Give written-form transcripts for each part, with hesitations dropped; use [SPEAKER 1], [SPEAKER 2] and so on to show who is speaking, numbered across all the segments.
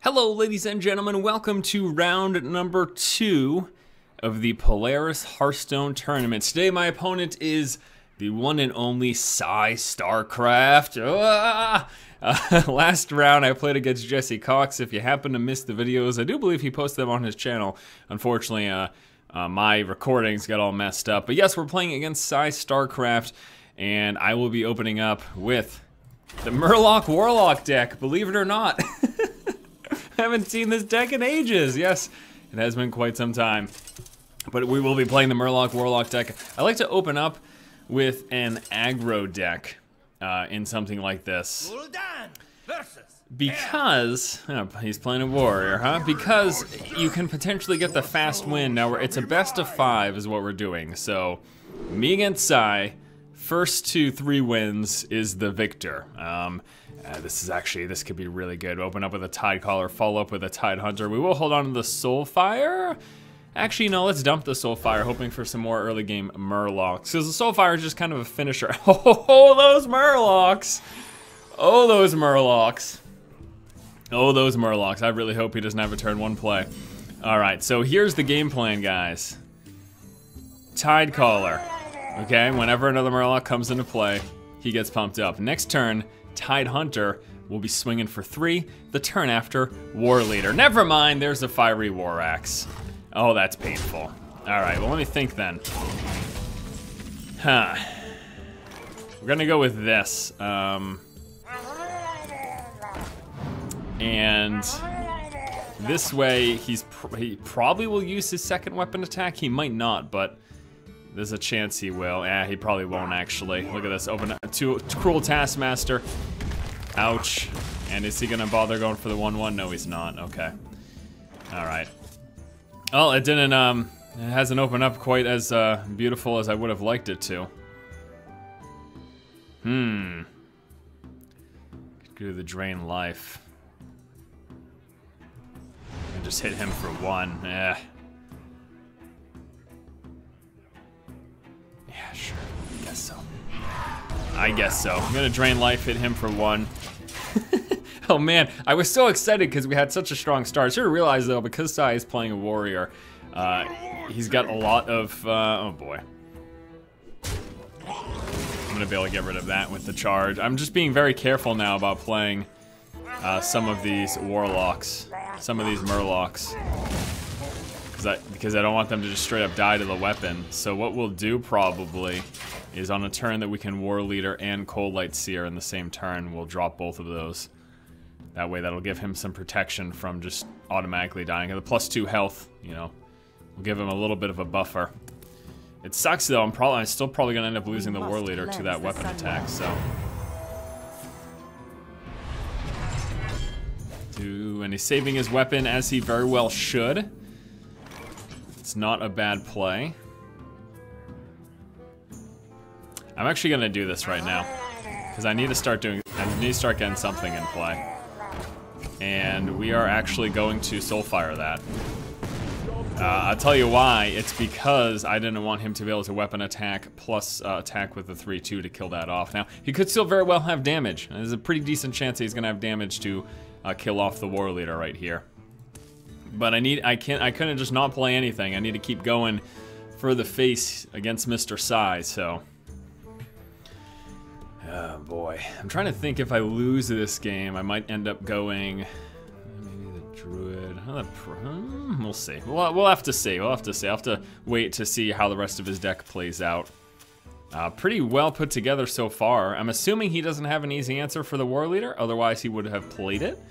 [SPEAKER 1] Hello, ladies and gentlemen. Welcome to round number 2 of the Polaris Hearthstone tournament. Today, my opponent is the one and only PsyStarcraft. Last round, I played against Jesse Cox. If you happen to miss the videos, I do believe he posted them on his channel. Unfortunately, my recordings got all messed up. But yes, we're playing against PsyStarcraft, and I will be opening up with the Murloc Warlock deck, believe it or not. I haven't seen this deck in ages. Yes, it has been quite some time. But we will be playing the Murloc Warlock deck. I like to open up with an aggro deck in something like this. Because, he's playing a warrior, huh? Because you can potentially get the fast win. Now, it's a best of 5 is what we're doing. So, me against Psy, first to 3 wins is the victor. This could be really good. Open up with a Tidecaller, follow up with a Tidehunter. We will hold on to the Soulfire. Actually, no, let's dump the Soulfire, hoping for some more early game Murlocs. Because the Soulfire is just kind of a finisher. Oh, those Murlocs! Oh, those Murlocs. Oh, those Murlocs. I really hope he doesn't have a turn 1 play. Alright, so here's the game plan, guys. Tidecaller. Okay, whenever another Murloc comes into play, he gets pumped up. Next turn, Tidehunter will be swinging for 3. The turn after, War Leader. Never mind, there's a Fiery War Axe. Oh, that's painful. All right, well, let me think then. We're gonna go with this. And this way, he probably will use his second weapon attack. He might not, but there's a chance he will. He probably won't actually. Look at this, open up to Cruel Taskmaster. Ouch. And is he gonna bother going for the 1/1? No, he's not, okay. All right. Well, it didn't, it hasn't opened up quite as beautiful as I would have liked it to. Could do the drain life. And just hit him for 1, Yeah, sure, I guess so. I'm gonna drain life, hit him for 1. Oh man, I was so excited because we had such a strong start. I should have realized though, because Psy is playing a warrior, he's got a lot of, oh boy. I'm gonna be able to get rid of that with the charge. I'm just being very careful now about playing some of these warlocks, some of these Murlocs. Because I don't want them to just straight up die to the weapon. So what we'll do probably is on a turn that we can War Leader and Cold Light Seer in the same turn, we'll drop both of those. That way that'll give him some protection from just automatically dying. And the +2 health, you know, will give him a little bit of a buffer. It sucks though, I'm still probably gonna end up losing the War Leader to that weapon attack, so. And he's saving his weapon as he very well should. It's not a bad play. I'm actually gonna do this right now because I need to start getting something in play. And we are actually going to Soulfire that. I'll tell you why. It's because I didn't want him to be able to weapon attack plus attack with the 3/2 to kill that off. Now, he could still very well have damage. There's a pretty decent chance he's gonna have damage to kill off the War Leader right here. But I couldn't just not play anything. I need to keep going for the face against Mr. Psy, so. Oh boy. I'm trying to think if I lose this game, I might end up going maybe the Druid. We'll see. We'll have to see. We'll have to see. I'll have to wait to see how the rest of his deck plays out. Pretty well put together so far. I'm assuming he doesn't have an easy answer for the War Leader, otherwise he would have played it.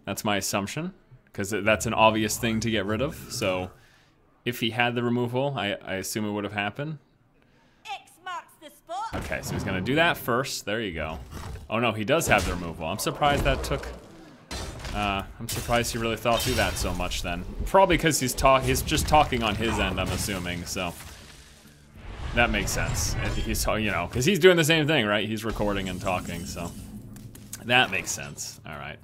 [SPEAKER 1] That's my assumption, because that's an obvious thing to get rid of. So if he had the removal, I assume it would have happened. Okay, so he's gonna do that first. There you go. Oh no, he does have the removal. I'm surprised that took. I'm surprised he really thought through that so much then. Probably because he's just talking on his end, I'm assuming. So that makes sense. He's, you know, because he's doing the same thing, right? He's recording and talking, so that makes sense. All right.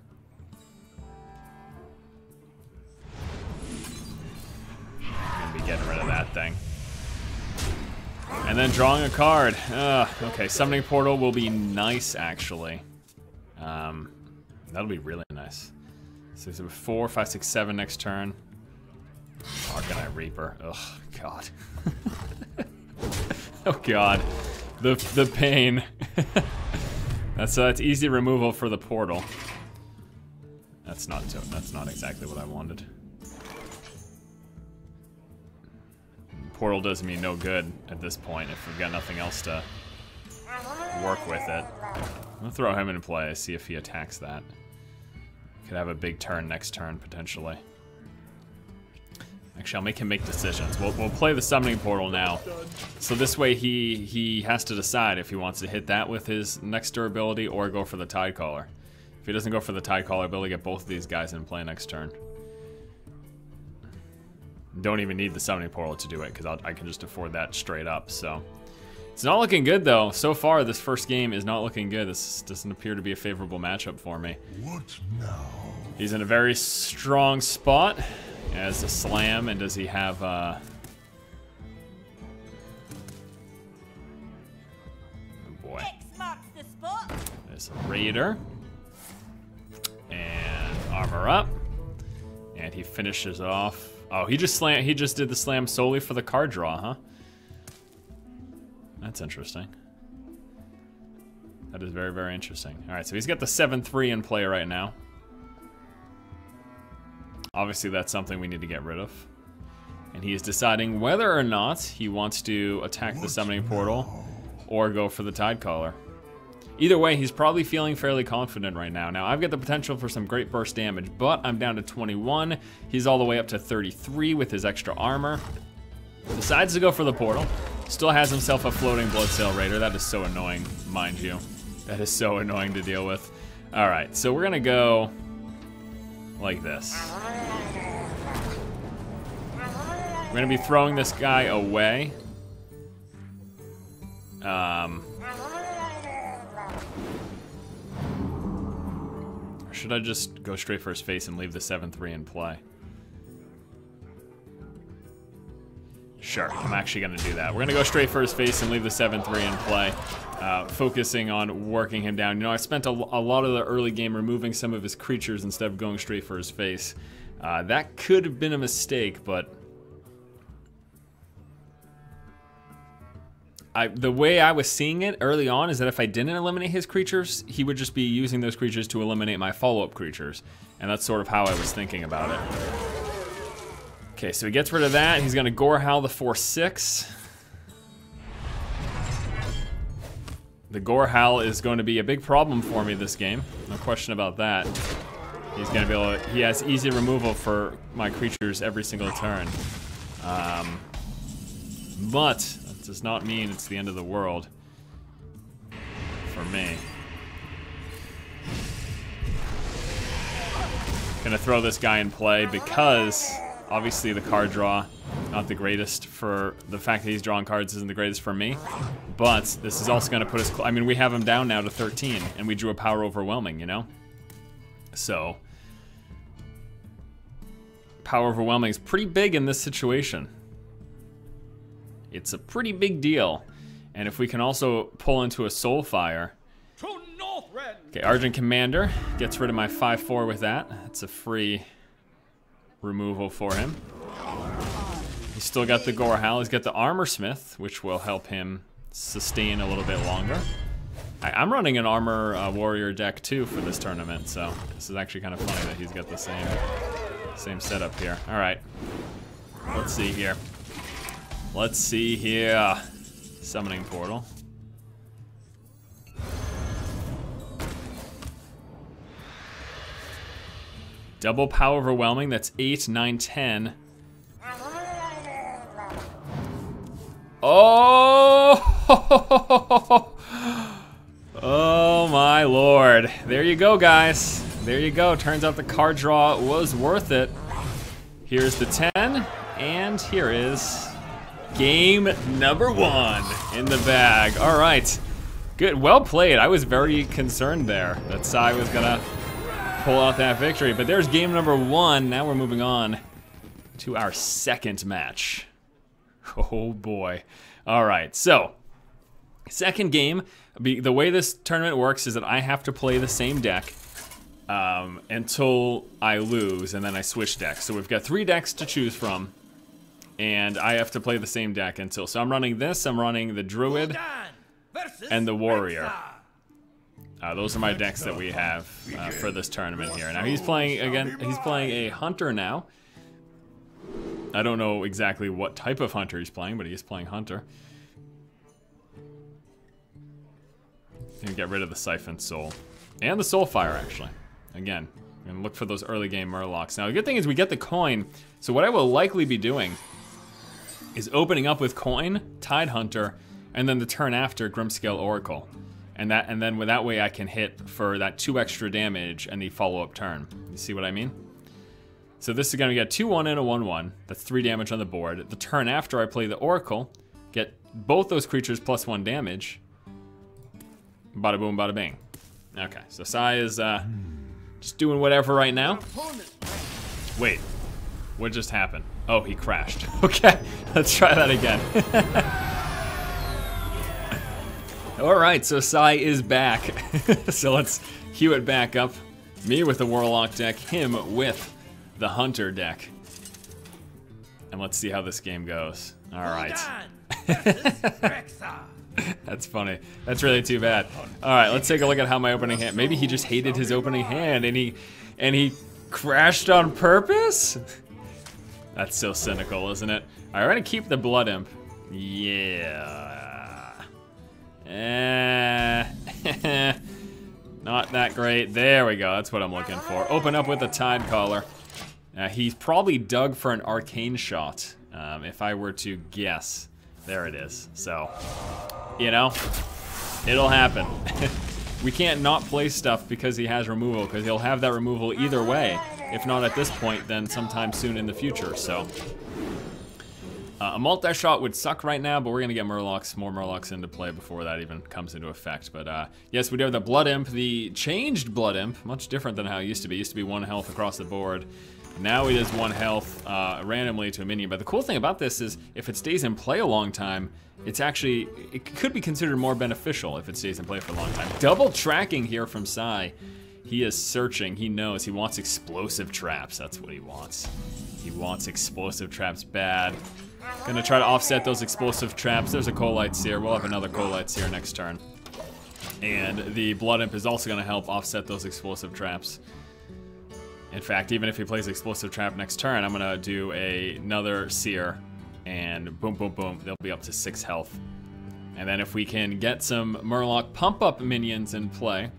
[SPEAKER 1] I'm gonna be getting rid of that thing. And then drawing a card. Okay, Summoning Portal will be nice, actually. That'll be really nice. So it's 4, 5, 6, 7 next turn. Arcanite Reaper. Ugh, God. Oh God, the pain. That's easy removal for the portal. That's not exactly what I wanted. Portal does me no good at this point if we've got nothing else to work with it. I'm gonna throw him in play, see if he attacks that. Could have a big turn next turn potentially. Actually, I'll make him make decisions. We'll play the summoning portal now. So this way he has to decide if he wants to hit that with his next durability or go for the Tidecaller. If he doesn't go for the Tidecaller, I'll be able to get both of these guys in play next turn. Don't even need the summoning portal to do it because I can just afford that straight up. So it's not looking good though. So far, this first game is not looking good. This doesn't appear to be a favorable matchup for me.
[SPEAKER 2] What now?
[SPEAKER 1] He's in a very strong spot. He has a slam, and does he have oh boy. There's a raider. And armor up. And he finishes off. Oh, he just did the slam solely for the card draw, huh? That's interesting. That is very, very interesting. Alright, so he's got the 7-3 in play right now. Obviously, that's something we need to get rid of. And he is deciding whether or not he wants to attack the summoning portal or go for the Tidecaller. Either way, he's probably feeling fairly confident right now. Now, I've got the potential for some great burst damage, but I'm down to 21. He's all the way up to 33 with his extra armor. Decides to go for the portal. Still has himself a floating Bloodsail Raider. That is so annoying, mind you. That is so annoying to deal with. All right, so we're gonna go like this. We're gonna be throwing this guy away. Or should I just go straight for his face and leave the 7-3 in play? Sure, I'm actually gonna do that. We're gonna go straight for his face and leave the 7-3 in play, focusing on working him down. You know, I spent a lot of the early game removing some of his creatures instead of going straight for his face. That could have been a mistake, but the way I was seeing it early on is that if I didn't eliminate his creatures, he would just be using those creatures to eliminate my follow-up creatures. And that's sort of how I was thinking about it. Okay, so he gets rid of that. He's gonna Gorehowl the 4/6. The Gorehowl is going to be a big problem for me this game. No question about that. He's gonna be able to, he has easy removal for my creatures every single turn. But that does not mean it's the end of the world for me. Gonna throw this guy in play because obviously the card draw, not the greatest for, the fact that he's drawing cards isn't the greatest for me, but this is also gonna put us, I mean, we have him down now to 13 and we drew a power overwhelming, you know? So, power overwhelming is pretty big in this situation. It's a pretty big deal. And if we can also pull into a Soulfire. Okay, Argent Commander gets rid of my 5/4 with that. It's a free removal for him. He's still got the Gorehowl. He's got the Armor Smith, which will help him sustain a little bit longer. I'm running an Armor Warrior deck too for this tournament, so this is actually kind of funny that he's got the same setup here. All right, let's see here. Let's see here. Summoning Portal. Double power overwhelming, that's 8, 9, 10. Oh! Oh my lord. There you go, guys. There you go. Turns out the card draw was worth it. Here's the 10, and here is game number 1 in the bag. All right. Good. Well played. I was very concerned there that Psy was gonna pull out that victory, but there's game number 1. Now we're moving on to our second match. Oh boy. All right, so second game, the way this tournament works is that I have to play the same deck until I lose, and then I switch decks. So we've got 3 decks to choose from, and I have to play the same deck until. So I'm running this, I'm running the Druid, and the Warrior. Those are my decks that we have for this tournament here. Now he's playing a Hunter now. I don't know exactly what type of Hunter he's playing, but he is playing Hunter. And get rid of the Siphon Soul. And the Soulfire, actually. Again, and look for those early game Murlocs. Now, the good thing is we get the coin. So what I will likely be doing is opening up with coin, Tide Hunter, and then the turn after Grimscale Oracle. And then with that way I can hit for that 2 extra damage and the follow-up turn. You see what I mean? So this is gonna get 2-1 and a 1-1. That's 3 damage on the board. The turn after I play the Oracle, get both those creatures plus 1 damage. Bada boom, bada bing. Okay, so Psy is just doing whatever right now. Wait, what just happened? Oh, he crashed. Okay, let's try that again. All right, so Psy is back. So let's cue it back up. Me with the Warlock deck, him with the Hunter deck. And let's see how this game goes. All right. That's funny. That's really too bad. All right, let's take a look at how my opening hand. Maybe he just hated his opening hand and he crashed on purpose? That's so cynical, isn't it? All right, we're gonna keep the Blood Imp. Yeah. Not that great. There we go. That's what I'm looking for. Open up with a Tide Caller. He's probably dug for an Arcane Shot, if I were to guess. There it is. So, you know, it'll happen. We can't not play stuff because he has removal, because he'll have that removal either way. If not at this point, then sometime soon in the future. So, a multi-shot would suck right now, but we're gonna get more Murlocs into play before that even comes into effect. But yes, we do have the Blood Imp, the changed Blood Imp, much different than how it used to be. It used to be 1 health across the board. Now it is 1 health randomly to a minion. But the cool thing about this is if it stays in play a long time, it could be considered more beneficial if it stays in play for a long time. Double tracking here from Psy. He is searching, he knows, he wants explosive traps. That's what he wants. He wants explosive traps bad. Gonna try to offset those explosive traps. There's a Colite Seer. We'll have another Colite Seer next turn. And the Blood Imp is also gonna help offset those explosive traps. In fact, even if he plays Explosive Trap next turn, I'm gonna do another Seer, and boom, boom, boom, they'll be up to 6 health. And then if we can get some Murloc pump-up minions in play,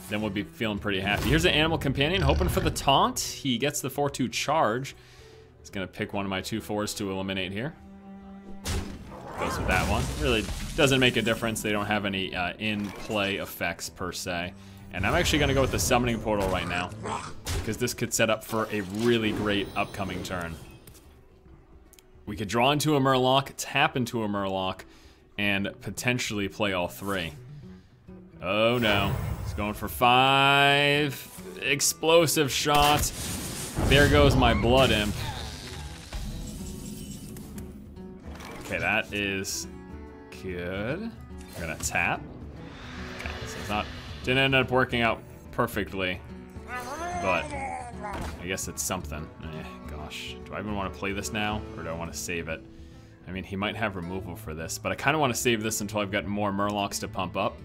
[SPEAKER 1] then we'll be feeling pretty happy. Here's an Animal Companion, hoping for the taunt. He gets the 4-2 charge. He's gonna pick one of my 2/4s to eliminate here. Goes with that one. Really doesn't make a difference. They don't have any in-play effects per se. And I'm actually gonna go with the Summoning Portal right now, because this could set up for a really great upcoming turn. We could draw into a Murloc, tap into a Murloc, and potentially play all 3. Oh no, he's going for 5 explosive shots. There goes my Blood Imp. Okay, that is good. We're gonna tap. Okay, so didn't end up working out perfectly, but I guess it's something. Gosh, do I even want to play this now, or do I want to save it? I mean, he might have removal for this, but I kind of want to save this until I've got more Murlocs to pump up.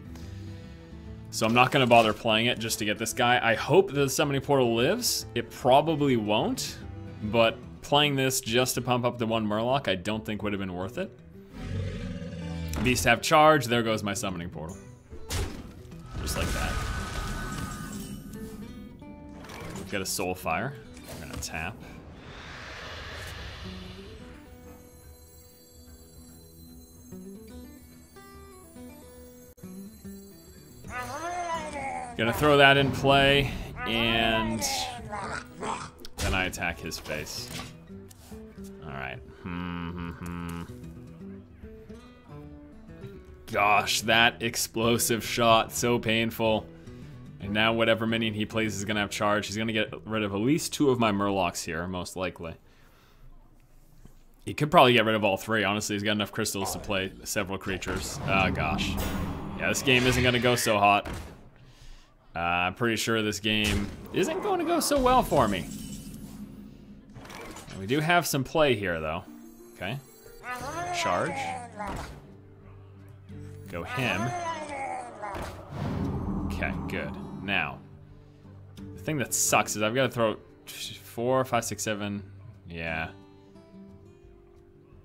[SPEAKER 1] So I'm not going to bother playing it just to get this guy. I hope that the Summoning Portal lives. It probably won't, but playing this just to pump up the 1 Murloc, I don't think would have been worth it. Beasts have charge. There goes my Summoning Portal. Just like that. We've got a Soulfire. We're going to tap. Gonna throw that in play, and then I attack his face. Alright. Gosh, that explosive shot, so painful. And now whatever minion he plays is gonna have charge. He's gonna get rid of at least 2 of my Murlocs here, most likely. He could probably get rid of all 3, honestly. He's got enough crystals to play several creatures. Oh gosh. Yeah, this game isn't gonna go so hot. I'm pretty sure this game isn't going to go so well for me. We do have some play here, though. Okay. Charge. Go him. Okay, good. Now, the thing that sucks is I've got to throw 4, 5, 6, 7. Yeah.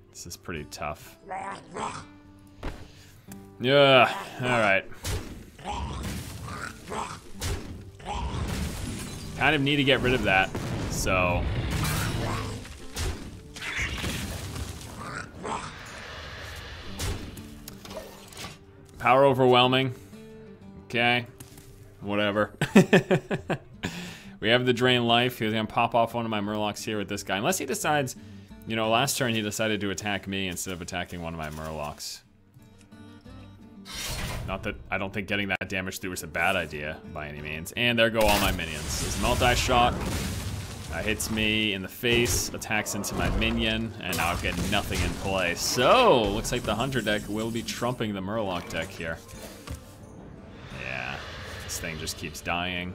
[SPEAKER 1] This is pretty tough. Yeah, alright. Kind of need to get rid of that, so. Power overwhelming. Okay. Whatever. We have the drain life. He's gonna pop off one of my Murlocs here with this guy. Unless he decides, you know, last turn he decided to attack me instead of attacking one of my Murlocs. Not that I don't think getting that damage through is a bad idea by any means. And there go all my minions. This multi-shot hits me in the face, attacks into my minion, and now I've got nothing in play. So, looks like the Hunter deck will be trumping the Murloc deck here. Yeah, this thing just keeps dying.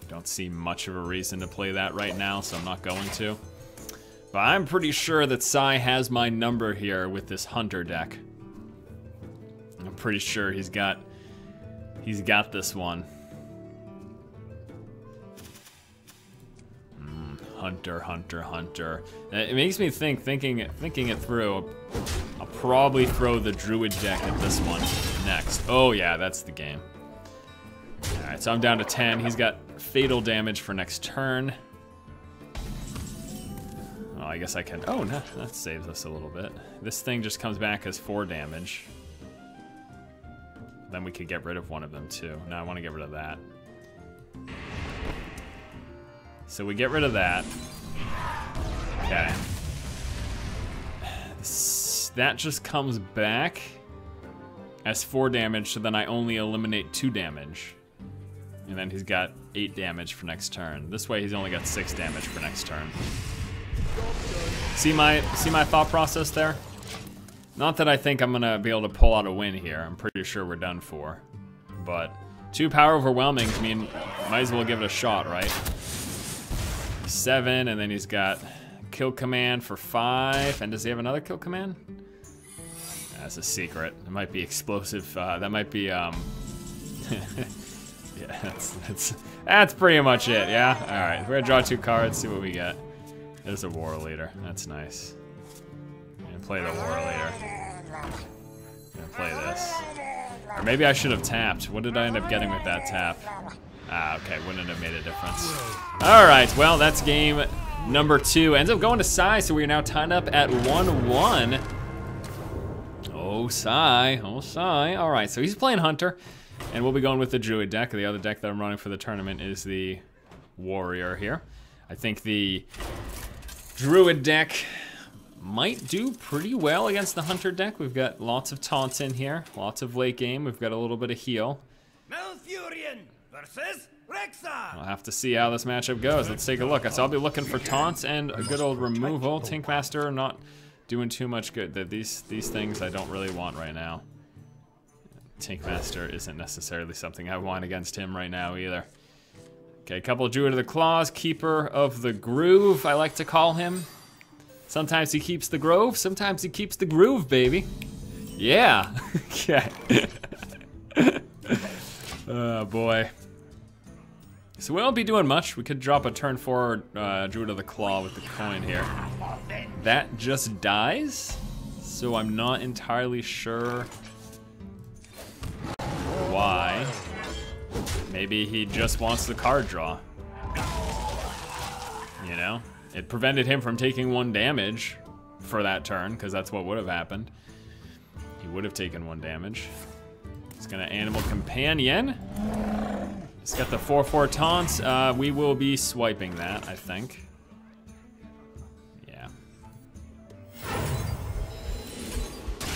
[SPEAKER 1] Don't see much of a reason to play that right now, so I'm not going to. But I'm pretty sure that Psy has my number here with this Hunter deck. I'm pretty sure he's got this one. Hunter, Hunter, Hunter. It makes me think, thinking it through, I'll probably throw the Druid deck at this one next. Oh yeah, that's the game. Alright, so I'm down to 10. He's got fatal damage for next turn. Oh, I guess I can, oh, no, that saves us a little bit. This thing just comes back as 4 damage. Then we could get rid of one of them too. No, I want to get rid of that. So we get rid of that. Okay. That just comes back as 4 damage, so then I only eliminate 2 damage. And then he's got 8 damage for next turn. This way he's only got 6 damage for next turn. See my thought process there? Not that I think I'm gonna be able to pull out a win here. I'm pretty sure we're done for. But 2 power overwhelmings mean might as well give it a shot, right? 7, and then he's got kill command for 5. And does he have another kill command? That's a secret. It might be explosive. That might be yeah, that's pretty much it. Yeah. All right. We're gonna draw 2 cards. See what we get. There's a war leader. That's nice. And play the war leader. And play this. Or maybe I should have tapped. What did I end up getting with that tap? Ah, okay. Wouldn't have made a difference. All right. Well, that's game number 2. Ends up going to Psy, so we are now tied up at 1-1. Oh, Psy. Oh, Psy. All right. So he's playing Hunter. And we'll be going with the Druid deck. The other deck that I'm running for the tournament is the Warrior here. I think the Druid deck might do pretty well against the Hunter deck. We've got lots of taunts in here, lots of late game. We've got a little bit of heal.
[SPEAKER 2] Malfurion versus Rexa.
[SPEAKER 1] We'll have to see how this matchup goes. Let's take a look. So I'll be looking for taunts and a good old removal. Tankmaster not doing too much good. These things I don't really want right now. Tankmaster isn't necessarily something I want against him right now either. Okay, a couple of Druid of the Claws, Keeper of the Groove, I like to call him. Sometimes he keeps the grove, sometimes he keeps the groove, baby. Yeah, okay. Oh boy. So we won't be doing much. We could drop a turn 4 Druid of the Claw with the coin here. That just dies, so I'm not entirely sure why. Maybe he just wants the card draw. You know? It prevented him from taking 1 damage for that turn, because that's what would have happened. He would have taken 1 damage. He's gonna Animal Companion. He's got the 4/4 taunts. We will be swiping that, I think. Yeah.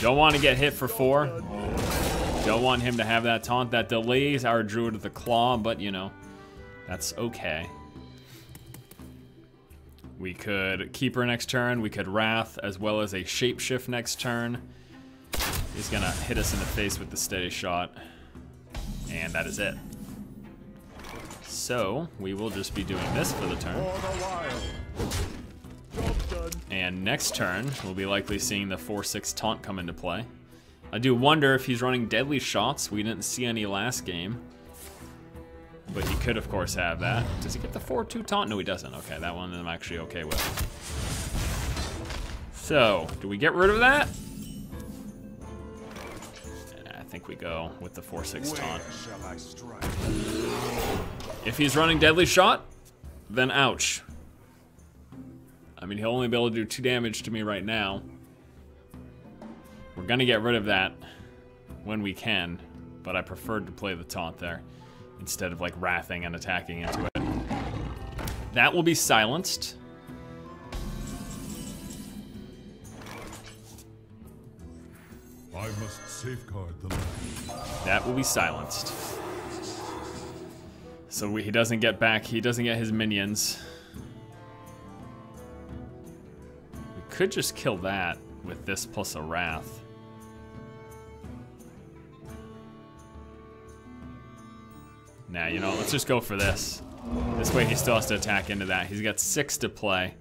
[SPEAKER 1] Don't want to get hit for 4. Don't want him to have that taunt. That delays our Druid of the Claw, but you know, that's okay. We could Keeper next turn. We could Wrath, as well as a Shapeshift next turn. He's gonna hit us in the face with the steady shot. And that is it. So, we will just be doing this for the turn. And next turn, we'll be likely seeing the 4-6 taunt come into play. I do wonder if he's running deadly shots. We didn't see any last game. But he could, of course, have that. Does he get the 4-2 taunt? No, he doesn't. Okay, that one I'm actually okay with. So, do we get rid of that? I think we go with the 4-6 taunt. If he's running deadly shot, then ouch. I mean, he'll only be able to do 2 damage to me right now. We're gonna get rid of that when we can, but I preferred to play the taunt there instead of like wrathing and attacking into it. That will be silenced.
[SPEAKER 3] I must safeguard the land.
[SPEAKER 1] That will be silenced. So he doesn't get back, he doesn't get his minions. We could just kill that with this plus a wrath. Nah, you know, let's just go for this. This way he still has to attack into that. He's got 6 to play.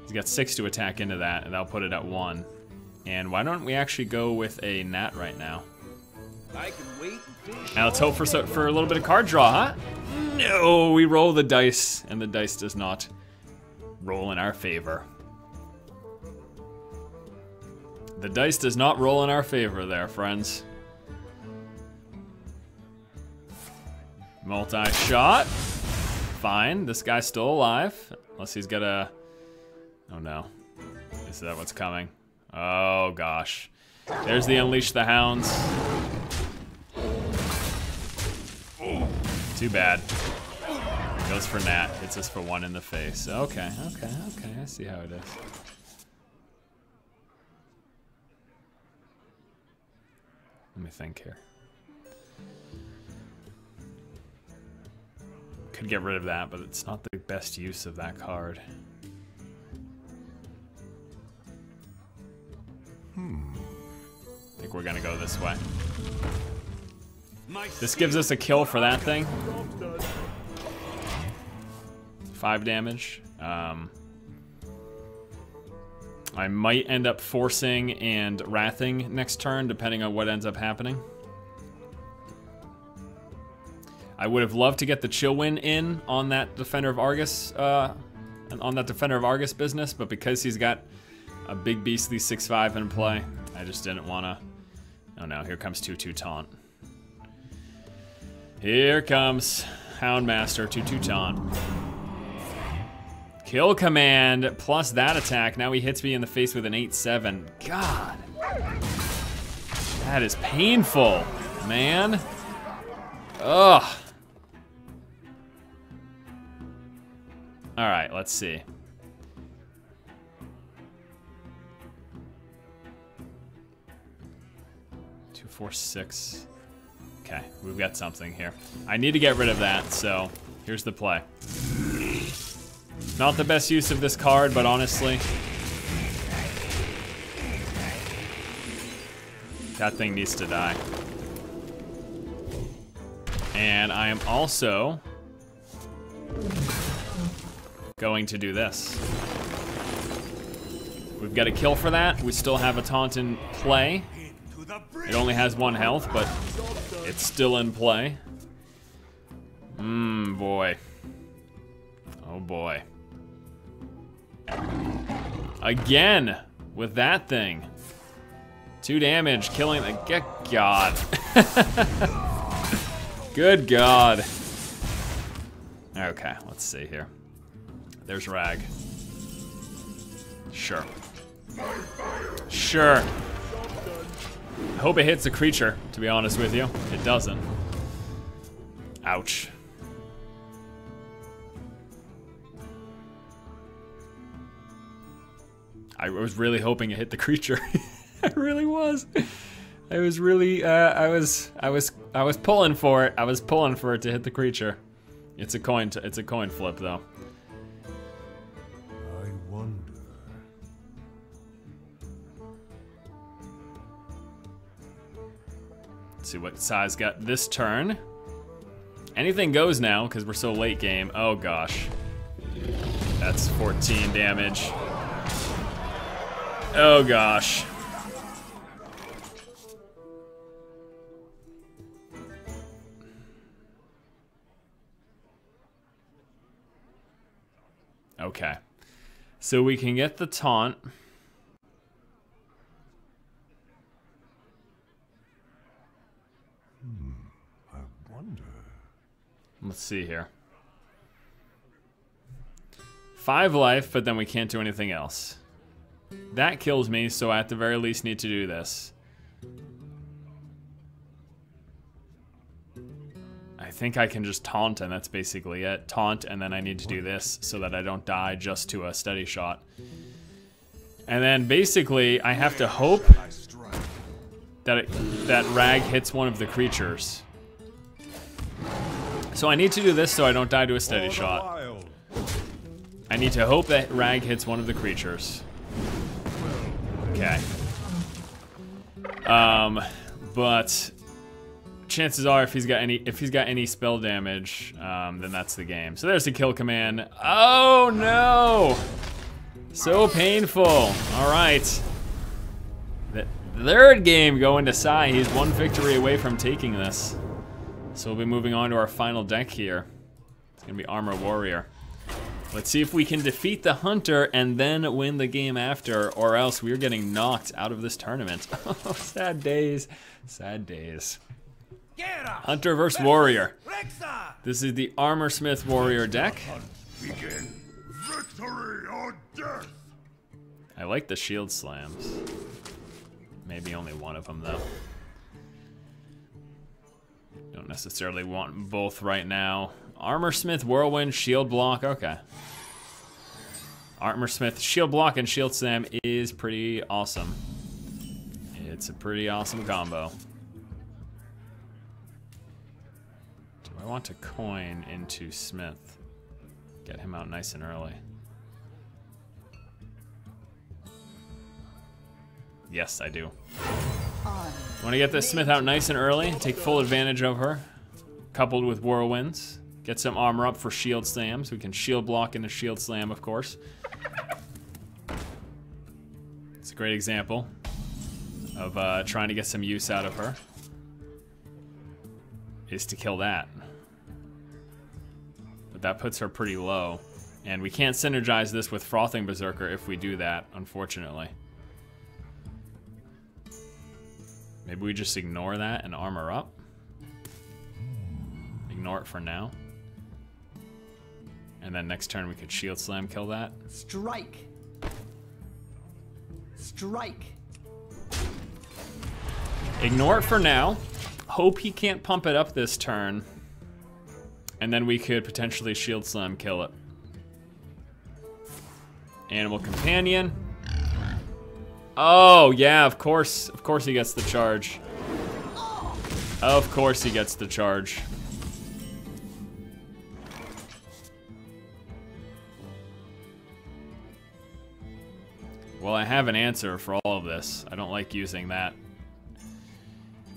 [SPEAKER 1] He's got 6 to attack into that, and that'll put it at 1. And why don't we actually go with a gnat right now?
[SPEAKER 2] I can wait and fish.
[SPEAKER 1] Now let's hope for a little bit of card draw, huh? No, we roll the dice, and the dice does not roll in our favor. The dice does not roll in our favor there, friends. Multi-shot. Fine, this guy's still alive. Unless he's got a... Oh no. Is that what's coming? Oh gosh. There's the Unleash the Hounds. Too bad. Goes for Nat. Hits us for 1 in the face. Okay. I see how it is. Let me think here. Could get rid of that, but it's not the best use of that card. I think we're gonna go this way. This gives us a kill for that thing. 5 damage. I might end up forcing and wrathing next turn, depending on what ends up happening. I would have loved to get the chill win in on that Defender of Argus, business, but because he's got a big beastly 6/5 in play, I just didn't wanna. Oh no, here comes 2/2 taunt. Here comes Houndmaster 2/2 taunt. Kill command plus that attack. Now he hits me in the face with an 8/7. God, that is painful, man. Ugh. All right, let's see. Two, 4, 6. Okay, we've got something here. I need to get rid of that, so here's the play. Not the best use of this card, but honestly, that thing needs to die. And I am also going to do this. We've got a kill for that. We still have a taunt in play. It only has 1 health, but it's still in play. Boy. Oh boy. Again with that thing. 2 damage, killing the God. Good God. Okay, let's see here. There's Rag. Sure. Sure. I hope it hits a creature, to be honest with you. It doesn't. Ouch. I was really hoping it hit the creature. I really was. I was really, I was pulling for it. I was pulling for it to hit the creature. It's a coin flip though.
[SPEAKER 3] I wonder.
[SPEAKER 1] Let's see what Psy's got this turn. Anything goes now, because we're so late game. Oh gosh. That's 14 damage. Oh gosh. Okay. So we can get the taunt.
[SPEAKER 3] I wonder.
[SPEAKER 1] Let's see here. 5 life, but then we can't do anything else. That kills me, so I at the very least need to do this. I think I can just taunt, and that's basically it. Taunt, and then I need to do this so that I don't die just to a steady shot. And then basically, I have to hope that that rag hits one of the creatures. So I need to do this so I don't die to a steady shot. I need to hope that rag hits one of the creatures. Okay. But chances are if he's got any spell damage, then that's the game. So there's the kill command. Oh no! So painful. All right. The third game going to Psy. He's 1 victory away from taking this. So we'll be moving on to our final deck here. It's gonna be Armor Warrior. Let's see if we can defeat the Hunter and then win the game after, or else we're getting knocked out of this tournament. Oh, sad days. Sad days. Hunter versus Warrior. This is the Armor Smith Warrior deck.
[SPEAKER 3] Begin. Victory or death.
[SPEAKER 1] I like the shield slams. Maybe only one of them though. Don't necessarily want both right now. Armor Smith, Whirlwind, Shield Block, okay. Armor Smith, Shield Block, and Shield Slam is pretty awesome. It's a pretty awesome combo. Do I want to coin into Smith? Get him out nice and early. Yes, I do. Want to get this Smith out nice and early, take full advantage of her, coupled with Whirlwinds. Get some armor up for Shield Slams. We can Shield Block into Shield Slam, of course. It's a great example of trying to get some use out of her. Is to kill that. But that puts her pretty low. And we can't synergize this with Frothing Berserker if we do that, unfortunately. Maybe we just ignore that and armor up. Ignore it for now. And then next turn we could Shield Slam kill that.
[SPEAKER 4] Strike. Strike.
[SPEAKER 1] Ignore it for now. Hope he can't pump it up this turn. And then we could potentially Shield Slam kill it. Animal Companion. Oh, yeah, of course he gets the charge. Of course he gets the charge. Well, I have an answer for all of this. I don't like using that.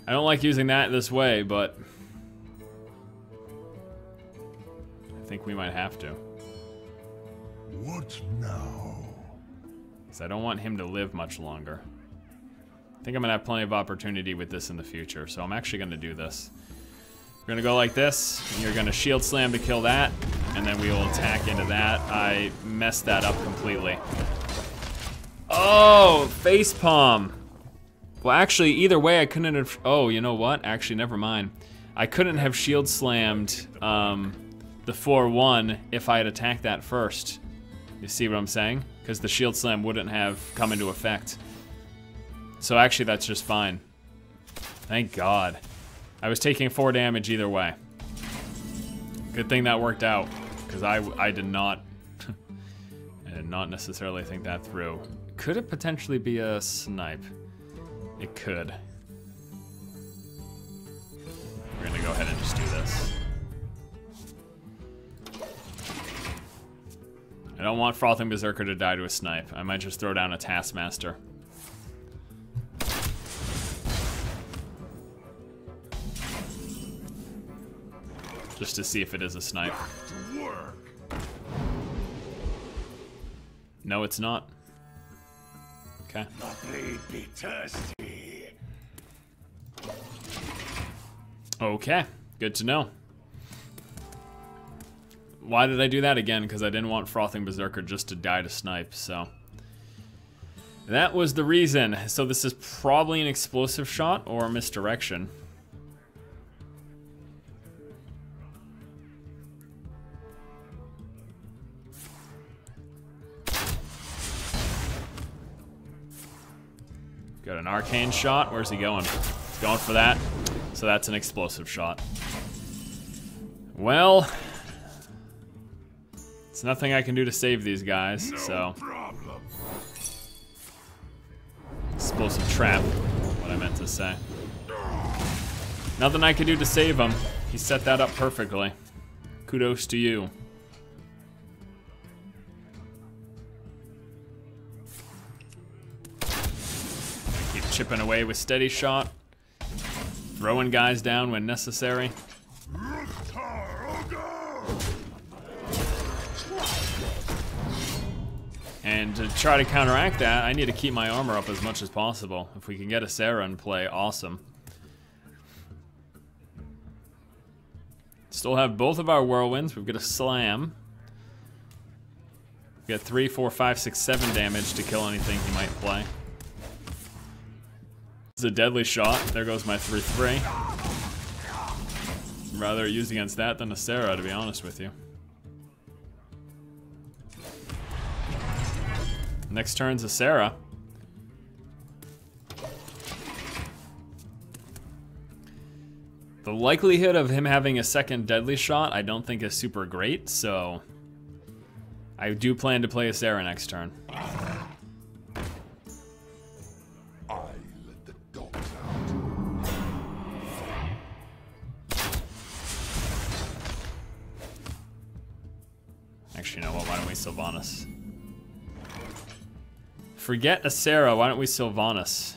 [SPEAKER 1] I don't like using that this way, but I think we might have to.
[SPEAKER 3] What now?
[SPEAKER 1] Because I don't want him to live much longer. I think I'm gonna have plenty of opportunity with this in the future, so I'm actually gonna do this. We're gonna go like this, and you're gonna Shield Slam to kill that, and then we will attack into that. I messed that up completely. Oh, facepalm. Well, actually, either way, I couldn't have... Oh, you know what? Actually, never mind. I couldn't have Shield Slammed the 4-1 if I had attacked that first. You see what I'm saying? Because the Shield Slam wouldn't have come into effect. So actually, that's just fine. Thank God. I was taking 4 damage either way. Good thing that worked out, because I did not... I did not necessarily think that through. Could it potentially be a snipe? It could. We're gonna go ahead and just do this. I don't want Frothing Berserker to die to a snipe. I might just throw down a Taskmaster. just to see if it is a snipe.
[SPEAKER 3] To work.
[SPEAKER 1] No, it's not. Okay.
[SPEAKER 3] The blade be thirsty.
[SPEAKER 1] Okay, good to know. Why did I do that again? Because I didn't want Frothing Berserker just to die to snipe, so. That was the reason. So this is probably an explosive shot or a misdirection. Got an arcane shot. Where's he going? He's going for that. So that's an explosive shot. Well, it's nothing I can do to save these guys, so.
[SPEAKER 3] Problem.
[SPEAKER 1] Explosive trap, what I meant to say. Nothing I can do to save him. He set that up perfectly. Kudos to you. Keep chipping away with steady shot. Throwing guys down when necessary. And to try to counteract that, I need to keep my armor up as much as possible. If we can get a Sarah in play, awesome. Still have both of our whirlwinds. We've got a slam. We've got 3, 4, 5, 6, 7 damage to kill anything he might play. It's a deadly shot. There goes my 3/3. Rather use against that than a Sarah, to be honest with you. Next turn's a Sarah. The likelihood of him having a second deadly shot I don't think is super great, so I do plan to play a Sarah next turn. Actually, you know what? Why don't we Sylvanas? Forget a Sarah, why don't we Sylvanas?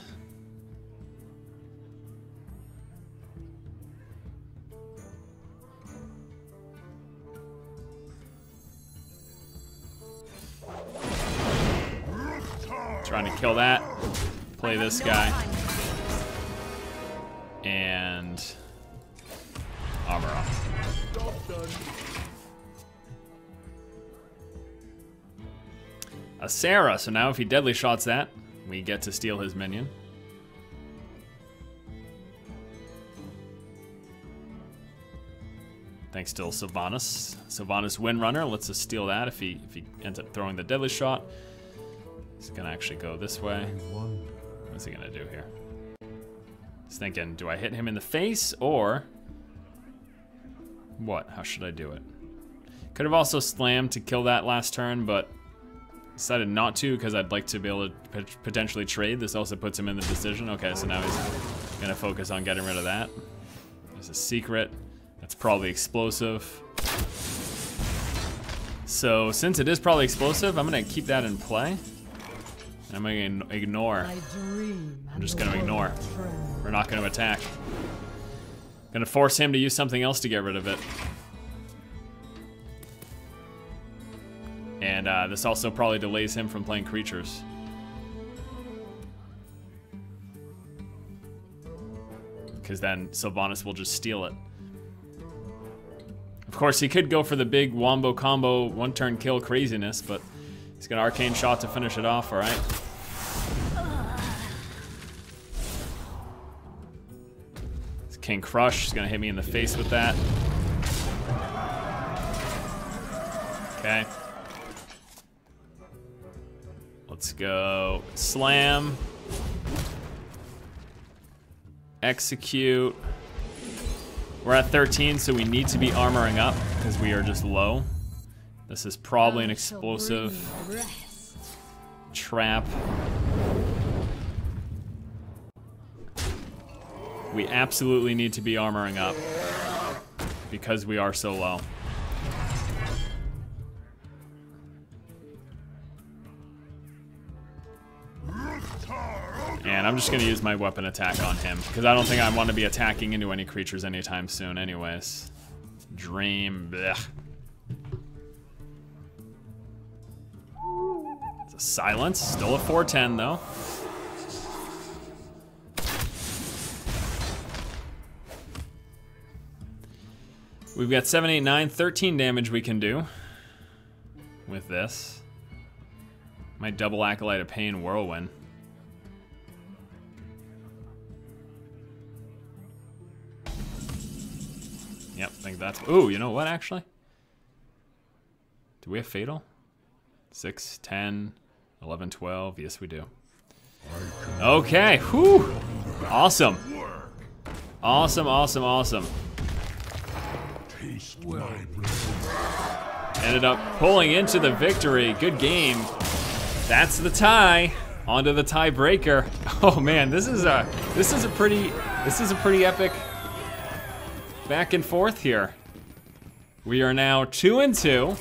[SPEAKER 1] Trying to kill that. Play this guy. And armor off. A Sarah, so now if he deadly shots that, we get to steal his minion. Thanks to Sylvanas. Sylvanas Windrunner lets us steal that if he ends up throwing the deadly shot. He's gonna actually go this way. What's he gonna do here? He's thinking, do I hit him in the face or what? How should I do it? Could have also slammed to kill that last turn, but decided not to because I'd like to be able to potentially trade. This also puts him in the decision. Okay, so now he's gonna focus on getting rid of that. There's a secret. That's probably explosive. So since it is probably explosive, I'm gonna keep that in play. And I'm gonna ignore. I'm just gonna ignore. We're not gonna attack. Gonna force him to use something else to get rid of it. And this also probably delays him from playing creatures. Because then Sylvanas will just steal it. Of course, he could go for the big wombo combo one-turn kill craziness, but he's got an arcane shot to finish it off, alright? King Crush is gonna hit me in the face with that. Okay. Let's go slam. Execute. We're at 13, so we need to be armoring up because we are just low. This is probably an explosive trap. We absolutely need to be armoring up because we are so low. And I'm just gonna use my weapon attack on him because I don't think I want to be attacking into any creatures anytime soon anyways. Dream. Blech. It's a silence. Still a 410 though. We've got 7, 8, 9, 13 damage we can do with this. Might double Acolyte of Pain, Whirlwind. Yep, I think that's... Ooh, you know what, actually? Do we have Fatal? 6, 10, 11, 12. Yes, we do. Okay, whew. Awesome. Awesome, awesome, awesome. Ended up pulling into the victory. Good game. That's the tie. On to the tiebreaker. Oh man, this is a pretty epic back and forth here. We are now 2-2.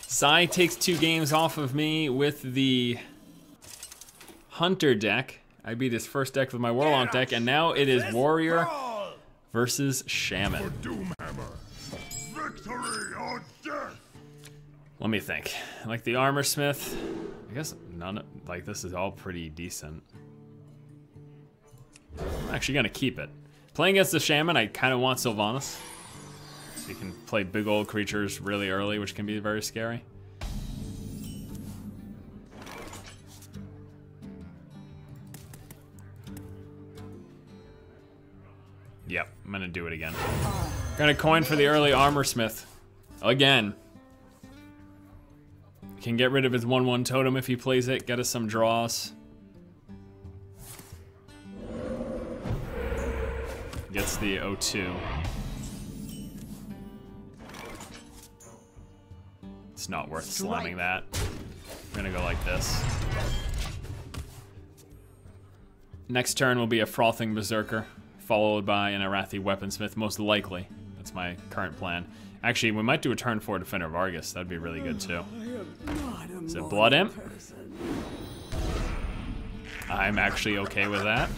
[SPEAKER 1] Psy takes 2 games off of me with the Hunter deck. I beat his first deck with my Warlock deck, and now it is Warrior versus Shaman.
[SPEAKER 3] Victory or death.
[SPEAKER 1] Let me think. Like the Armor Smith, I guess like this is all pretty decent. I'm actually gonna keep it. Playing against the Shaman, I kind of want Sylvanas. So you can play big old creatures really early, which can be very scary. Yep, I'm gonna do it again. Gonna coin for the early Armor Smith. Again. Can get rid of his 1/1 totem if he plays it, get us some draws. Gets the 0-2. It's not worth slamming that. I'm gonna go like this. Next turn will be a Frothing Berserker, followed by an Arathi Weaponsmith, most likely. That's my current plan. Actually, we might do a turn 4 Defender of Argus. That'd be really good too. Is it Blood Imp? I'm actually okay with that.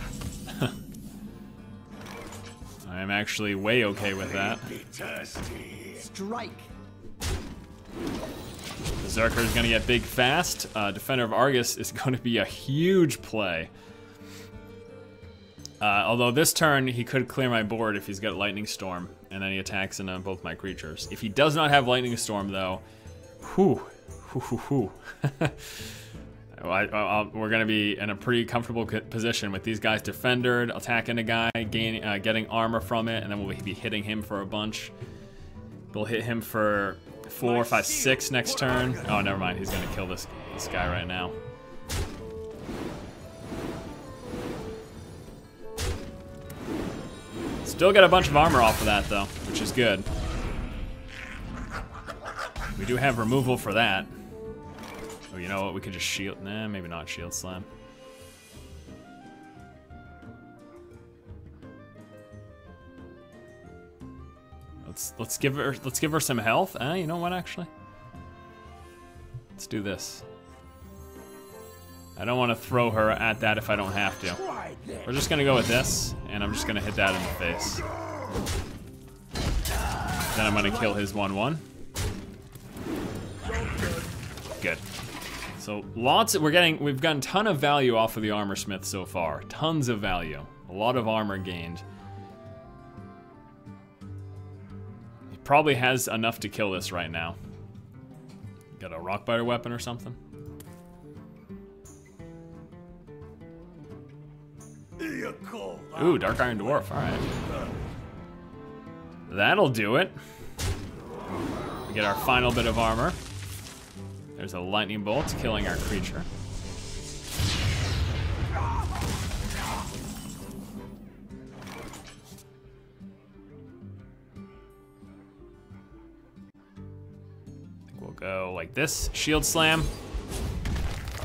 [SPEAKER 1] I'm actually way okay with that.
[SPEAKER 2] Strike.
[SPEAKER 1] Berserker is gonna get big fast. Defender of Argus is gonna be a huge play. Although this turn, he could clear my board if he's got Lightning Storm, and then he attacks into both my creatures. If he does not have Lightning Storm, though, whew. We're gonna be in a pretty comfortable position with these guys defendered, attacking a guy, getting armor from it, and then we'll be hitting him for a bunch. We'll hit him for 4, 5, 6 next turn. Oh, never mind. He's gonna kill this guy right now. Still got a bunch of armor off of that though, which is good. We do have removal for that. Oh, you know what? We could just shield. Nah, maybe not shield slam. Let's give her some health. You know what? Actually, let's do this. I don't want to throw her at that if I don't have to. We're just gonna go with this, and I'm just gonna hit that in the face. Then I'm gonna kill his 1/1. Good. So we've gotten a ton of value off of the Armor Smith so far. Tons of value. A lot of armor gained. He probably has enough to kill this right now. Got a Rockbiter weapon or something? Ooh, Dark Iron Dwarf, alright. That'll do it. We get our final bit of armor. There's a lightning bolt killing our creature. I think we'll go like this. Shield slam.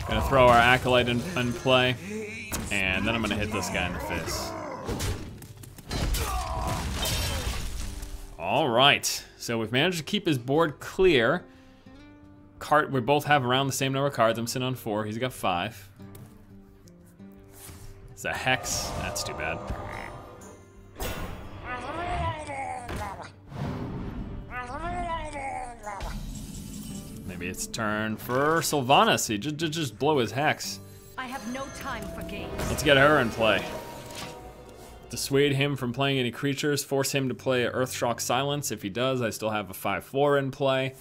[SPEAKER 1] Gonna throw our Acolyte in play. And then I'm gonna hit this guy in the face. All right, so we've managed to keep his board clear. We both have around the same number of cards. I'm sitting on 4, he's got 5. It's a Hex, that's too bad. Maybe it's turn for Sylvanas. He just blow his hex.
[SPEAKER 4] I have no time for games.
[SPEAKER 1] Let's get her in play. Dissuade him from playing any creatures. Force him to play Earthshock Silence. If he does, I still have a 5/4 in play.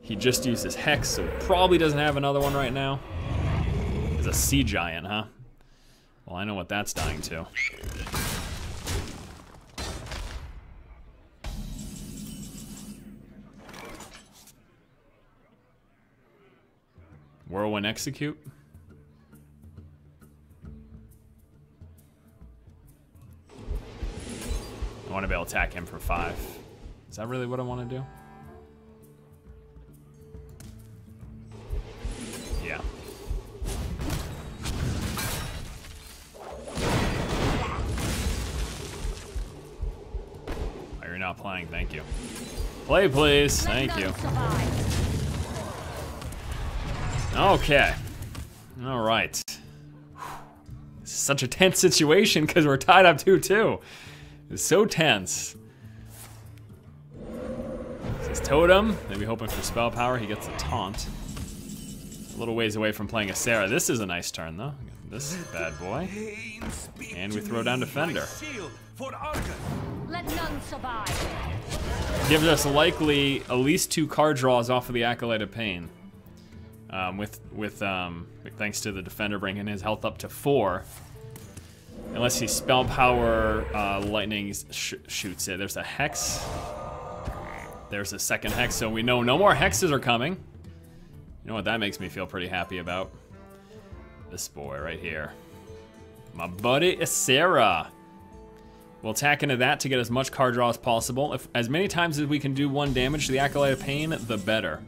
[SPEAKER 1] He just used his hex, so probably doesn't have another one right now. It's a Sea Giant, huh? Well, I know what that's dying to. Whirlwind Execute. I want to be able to attack him for 5. Is that really what I want to do? Yeah. Oh, you're not playing, thank you. Play, please, thank you. Okay. All right. This is such a tense situation because we're tied up 2-2. It's so tense. This is Totem. Maybe hoping for spell power. He gets a taunt. A little ways away from playing a Sarah. This is a nice turn though. This bad boy. And we throw down Defender.
[SPEAKER 4] Let none survive.
[SPEAKER 1] Gives us likely at least 2 card draws off of the Acolyte of Pain. Thanks to the Defender bringing his health up to 4. Unless he spell power, lightning shoots it. There's a hex. There's a second hex, so we know no more hexes are coming. You know what that makes me feel pretty happy about? This boy right here. My buddy Isera. We'll attack into that to get as much card draw as possible. As many times as we can do 1 damage to the Acolyte of Pain, the better.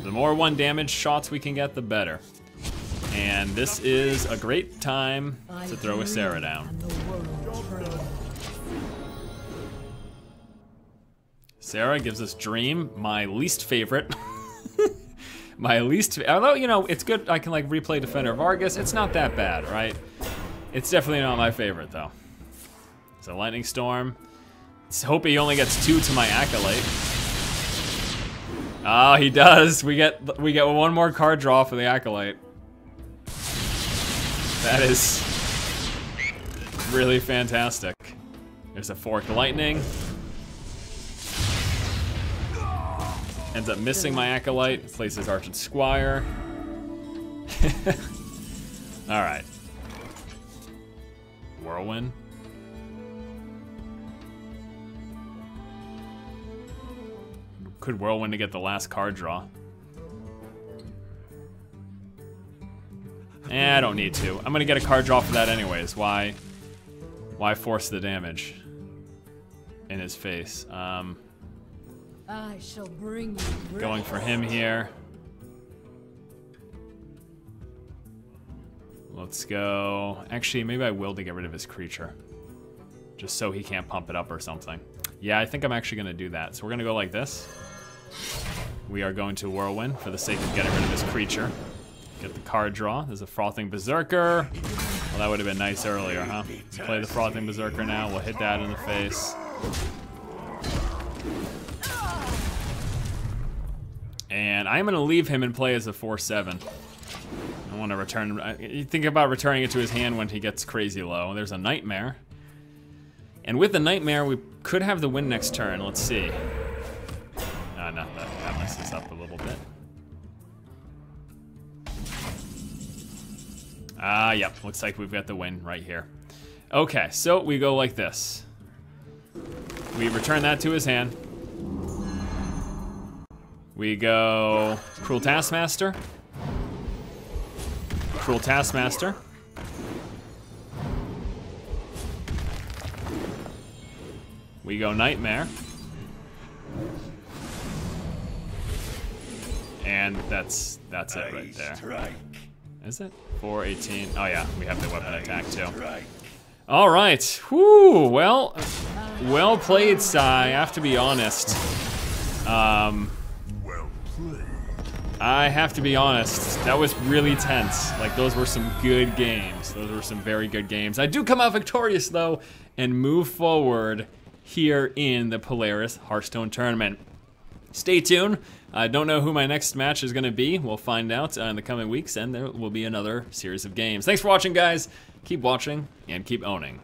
[SPEAKER 1] The more 1 damage shots we can get, the better. And this is a great time to throw a Sarah down. Sarah gives us Dream, my least favorite. Although, you know, it's good, I can like replay Defender Vargas. It's not that bad, right? It's definitely not my favorite though. It's a Lightning Storm. Let's hope he only gets 2 to my Acolyte. Oh, he does. We get 1 more card draw for the Acolyte. That is really fantastic. There's a Forked Lightning. Ends up missing my Acolyte. Places Archon Squire. Alright. Whirlwind. Could Whirlwind to get the last card draw. I don't need to. I'm gonna get a card draw for that anyways. Why force the damage in his face?
[SPEAKER 4] I shall bring you
[SPEAKER 1] Going for him here. Let's go. Actually, maybe I will to get rid of his creature. Just so he can't pump it up or something. Yeah, I think I'm actually gonna do that. So we're gonna go like this. We are going to Whirlwind for the sake of getting rid of this creature. Get the card draw. There's a Frothing Berserker. Well, that would have been nice earlier, huh? Play the Frothing Berserker now. We'll hit that in the face. And I'm going to leave him and play as a 4/7. I want to return. You think about returning it to his hand when he gets crazy low. There's a Nightmare. And with the Nightmare, we could have the win next turn. Let's see. No, that messes up a little bit. Yep, looks like we've got the win right here. Okay, so we go like this. We return that to his hand. We go Cruel Taskmaster. Cruel Taskmaster. We go Nightmare. And that's it right there. Is it? 418. Oh yeah, we have the weapon attack too. All right. Whew. Well played, Psy. I have to be honest. I have to be honest. That was really tense. Like, those were some good games. Those were some very good games. I do come out victorious though, and move forward here in the Polaris Hearthstone tournament. Stay tuned. I don't know who my next match is going to be. We'll find out in the coming weeks, and there will be another series of games. Thanks for watching, guys. Keep watching and keep owning.